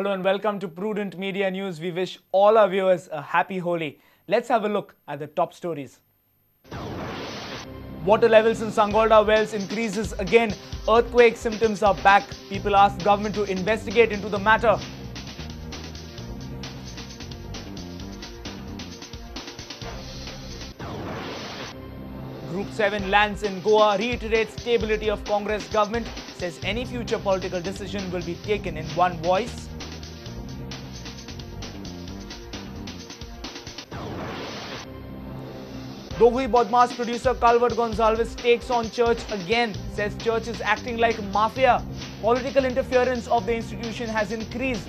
Hello and welcome to Prudent Media News. We wish all our viewers a happy Holi. Let's have a look at the top stories. Water levels in Sangolda wells increases again. Earthquake symptoms are back. People ask government to investigate into the matter. Group 7 lands in Goa, reiterates stability of Congress government, says any future political decision will be taken in one voice. Dogui Bodmas producer Calvert Gonzalez takes on church again, says church is acting like mafia. Political interference of the institution has increased.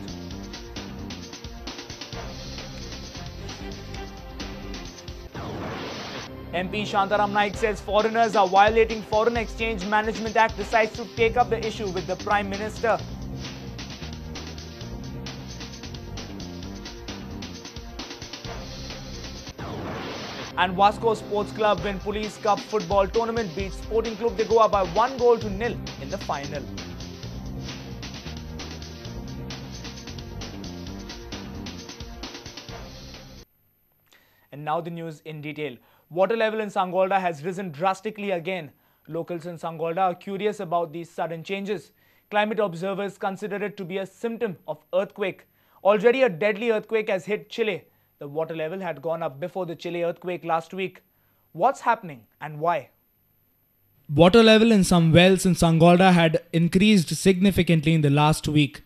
MP Shantaram Naik says foreigners are violating Foreign Exchange Management Act, decides to take up the issue with the Prime Minister. And Vasco Sports Club win Police Cup football tournament, beats Sporting Club de Goa by 1-0 in the final. And now the news in detail. Water level in Sangolda has risen drastically again. Locals in Sangolda are curious about these sudden changes. Climate observers consider it to be a symptom of earthquake. Already a deadly earthquake has hit Chile. The water level had gone up before the Chile earthquake last week. What's happening and why? Water level in some wells in Sangolda had increased significantly in the last week.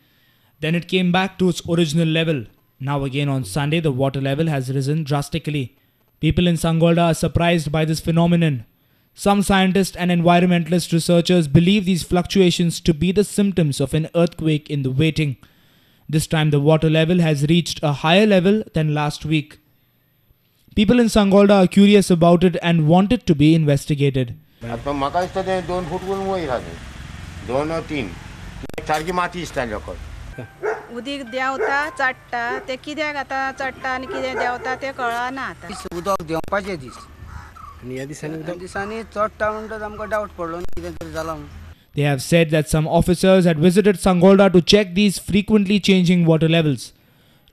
Then it came back to its original level. Now again on Sunday, the water level has risen drastically. People in Sangolda are surprised by this phenomenon. Some scientists and environmentalist researchers believe these fluctuations to be the symptoms of an earthquake in the waiting. This time the water level has reached a higher level than last week. People in Sangolda are curious about it and want it to be investigated. उदीक देवता चडटा ते कित्याक आतां चडटा आनी कितें देवता ते कळना आतां उदक देवपाचे दीस आनी ह्या दिसांनी चडटा म्हणटा आमकां डावट पडलो कितें तरी जालां. They have said that some officers had visited Sangolda to check these frequently changing water levels.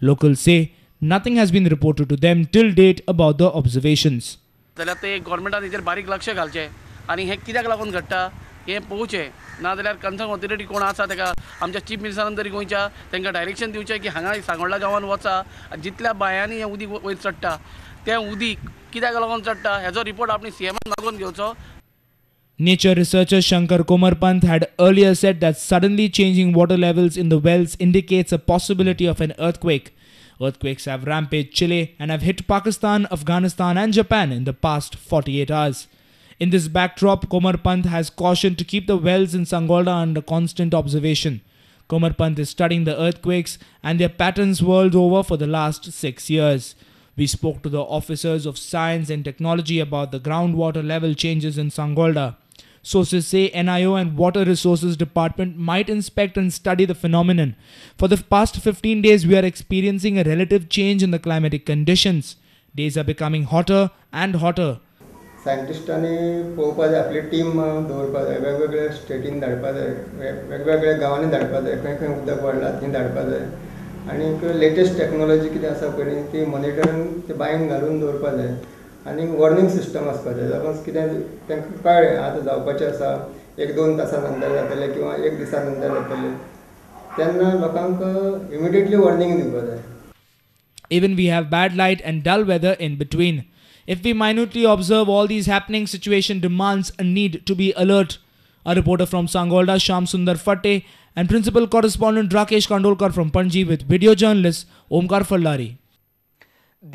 Locals say nothing has been reported to them till date about the observations. जाल्यार ते गव्हर्नमेंटान हेचेर बारीक लक्ष घालचें आनी हें कित्याक लागून घडटा हें पळोवचें. नाजाल्यार कन्सर्न ऑथॉरिटी कोण आसा ताका आमच्या चीफ मिनिस्टरान तरी गोंयच्या तांकां डायरेक्शन दिवचें की हांगा सांगोळडा गांवांत वचा जितल्या बायांनी हें उदीक वयर चडटा तें उदीक कित्याक लागून चडटा हेजो रिपोर्ट आपण सीएमान मागून घेवचो. Nature researcher Shankar Komarpant had earlier said that suddenly changing water levels in the wells indicates a possibility of an earthquake. Earthquakes have rampaged Chile and have hit Pakistan, Afghanistan and Japan in the past 48 hours. In this backdrop, Komarpant has cautioned to keep the wells in Sangolda under constant observation. Komarpant is studying the earthquakes and their patterns world over for the last 6 years. We spoke to the officers of science and technology about the groundwater level changes in Sangolda. Sources say NIO and Water Resources Department might inspect and study the phenomenon. For the past 15 days, we are experiencing a relative change in the climatic conditions. Days are becoming hotter and hotter. सायंटिस्टांनी पळोवपा जाय आपली team दवरपा जाय वेगवेगळ्या स्टेटीन धाडपा जाय वेगवेगळ्या गांवांनी धाडपा जाय खंय खंय उदक वाडलां थंय धाडपा जाय आनी लेटेस्ट टॅक्नोलॉजी कितें आसा पळय ती मॉनिटरींग ते बायन घालून दवरपा जाय आनी वॉर्निंग सिस्टम आसपा जाय सपोज कितें तांकां कळ्ळें आतां जावपाचें आसा 1-2 तासां नंतर जातलें किंवा 1 दिसा नंतर जातलें तेन्ना लोकांक इमिडिएटली वॉर्निंग दिवपा जाय. Even we have bad light and dull weather in between. If we minutely observe all these happening, situation demands a need to be alert. A reporter from Sangolda, Shyam Sundar Fatte, and principal correspondent Rakesh Kandolkar from Panji with video journalist Omkar Fallari.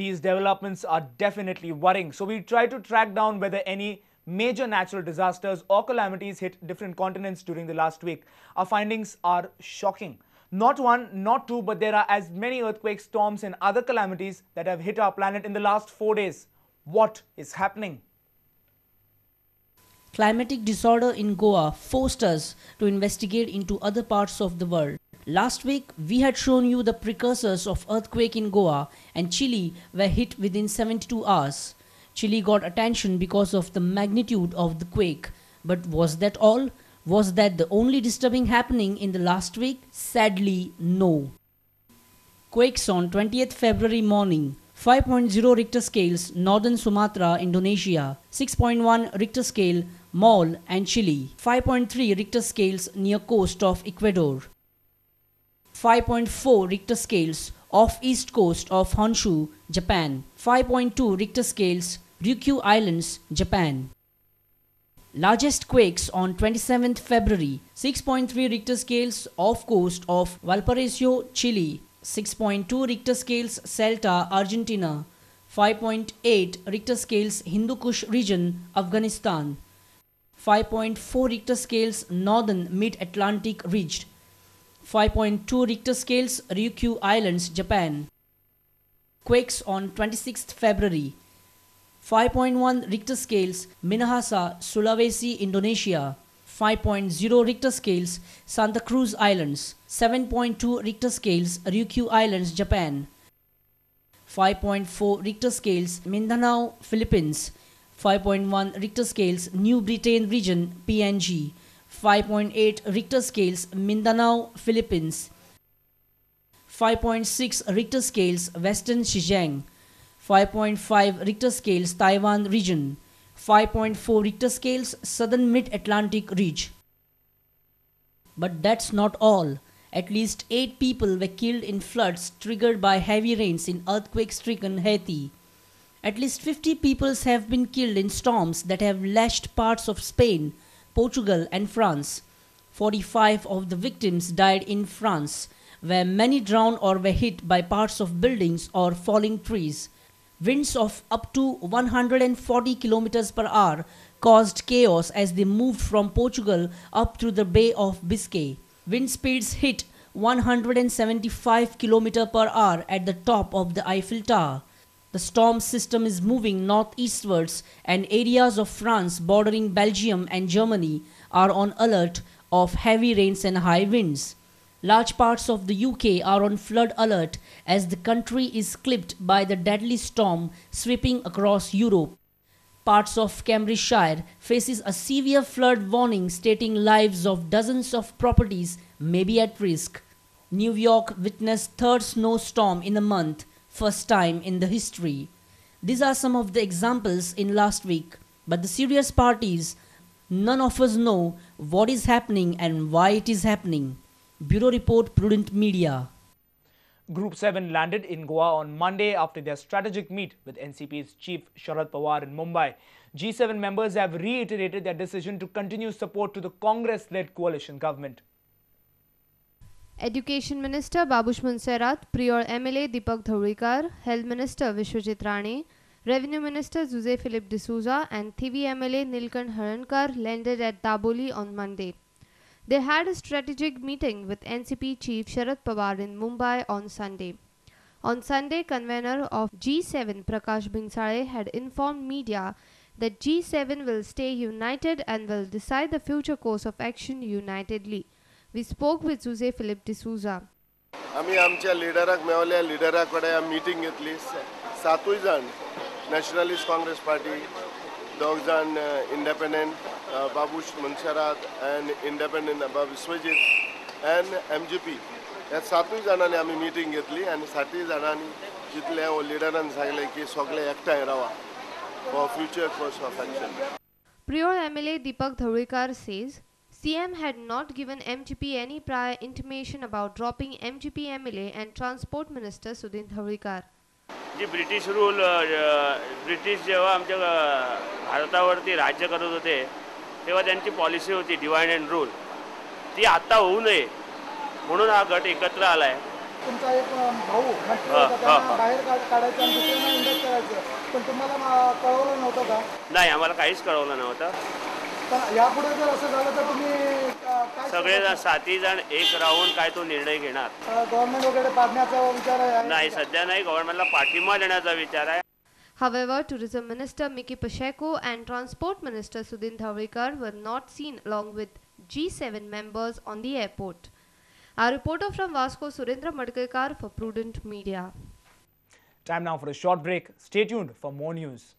These developments are definitely worrying. So we try to track down whether any major natural disasters or calamities hit different continents during the last week. Our findings are shocking. Not one, not two, but there are as many earthquakes, storms and other calamities that have hit our planet in the last 4 days. What is happening? Climatic disorder in Goa forced us to investigate into other parts of the world. Last week, we had shown you the precursors of earthquake in Goa, and Chile were hit within 72 hours. Chile got attention because of the magnitude of the quake. But was that all? Was that the only disturbing happening in the last week? Sadly, no. Quakes on 20th February morning. 5.0 Richter scales, Northern Sumatra, Indonesia. 6.1 Richter scale, Mol and Chile. 5.3 Richter scales near coast of Ecuador. 5.4 Richter scales off east coast of Honshu, Japan. 5.2 Richter scales, Ryukyu Islands, Japan. Largest quakes on 27th February. 6.3 Richter scales off coast of Valparaiso, Chile. 6.2 Richter scales Salta, Argentina. 5.8 Richter scales Hindu Kush region, Afghanistan. 5.4 Richter scales Northern Mid-Atlantic ridge. 5.2 Richter scales Ryukyu Islands, Japan. Quakes on 26th February. 5.1 Richter scales Minahasa, Sulawesi, Indonesia. 5.0 Richter scales Santa Cruz Islands. 7.2 Richter scales Ryukyu Islands, Japan. 5.4 Richter scales Mindanao, Philippines. 5.1 Richter scales New Britain region, PNG. 5.8 Richter scales Mindanao, Philippines. 5.6 Richter scales Western Xizang. 5.5 Richter scales Taiwan region. 5.4 Richter scales Southern Mid-Atlantic ridge. But that's not all. At least 8 people were killed in floods triggered by heavy rains in earthquake-stricken Haiti. At least 50 people have been killed in storms that have lashed parts of Spain, Portugal and France. 45 of the victims died in France, where many drowned or were hit by parts of buildings or falling trees. Winds of up to 140 kilometers per hour caused chaos as they moved from Portugal up through the Bay of Biscay. Wind speeds hit 175 km per hour at the top of the Eiffel Tower. The storm system is moving northeastwards, and areas of France bordering Belgium and Germany are on alert of heavy rains and high winds. Large parts of the UK are on flood alert as the country is clipped by the deadly storm sweeping across Europe. Parts of Cambridgeshire faces a severe flood warning stating lives of dozens of properties may be at risk. New York witnessed third snowstorm in a month, first time in the history. These are some of the examples in last week, but the serious part is none of us know what is happening and why it is happening. Bureau Report, Prudent Media. Group 7 landed in Goa on Monday after their strategic meet with NCP's chief Sharad Pawar in Mumbai. G7 members have reiterated their decision to continue support to the Congress-led coalition government. Education Minister Babush Monserrat, Prior MLA Deepak Dhaurikar, Health Minister Vishwajit Rane, Revenue Minister Jose Philip D'Souza and Thivi MLA Nilkant Harankar landed at Daboli on Monday. They had a strategic meeting with NCP Chief Sharad Pawar in Mumbai on Sunday. On Sunday, convener of G7 Prakash Binsale had informed media that G7 will stay united and will decide the future course of action unitedly. We spoke with Jose Philip D'Souza. आम्ही आमच्या लिडराक मेवल्या लिडराकडे meeting घेतली. 7 जण nationalist Congress party, 2 जण independent Babush Monserrate and independent Vishwajit and MGP या 7 जणांनी आम्ही meeting घेतली आणि 7 जणांनी जितले लिडरान सांगले की सगळे एकठांय राहा for future course of action. Prior MLA Deepak Dhaurikar says CM had not given MGP any prior intimation about dropping MGP MLA and Transport Minister Sudhin Dhaurikar. Ji British rule British जेव्हा आमच्या भारतावरती राज्य करत होते तेव्हा त्यांची policy होती divide and rule, ती आता होऊ नये म्हणून हा गट एकत्र आलाय. तुमचा एक भाऊ बाहेर काढायचं आणि दुसऱ्यांना इंडक्ट करायचं, पण तुम्हाला कळवलं नव्हतं का? नाही, आम्हाला काहीच कळवलं नव्हतं. पण यापुढे जर असं झालं तर तुम्ही सगळेजण 7 जण एक राहून काय तो निर्णय घेणार? गव्हर्नमेंट वगैरे पाडण्याचा विचार आहे? नाही, सध्या नाही. गव्हर्नमेंटला पाठिंबा देण्याचा विचार आहे. However, Tourism Minister Miki Pacheco and Transport Minister Sudhin Dhaurikar were not seen along with G7 members on the airport. Our reporter from Vasco, Surendra Madkekar for Prudent Media. Time now for a short break. Stay tuned for more news.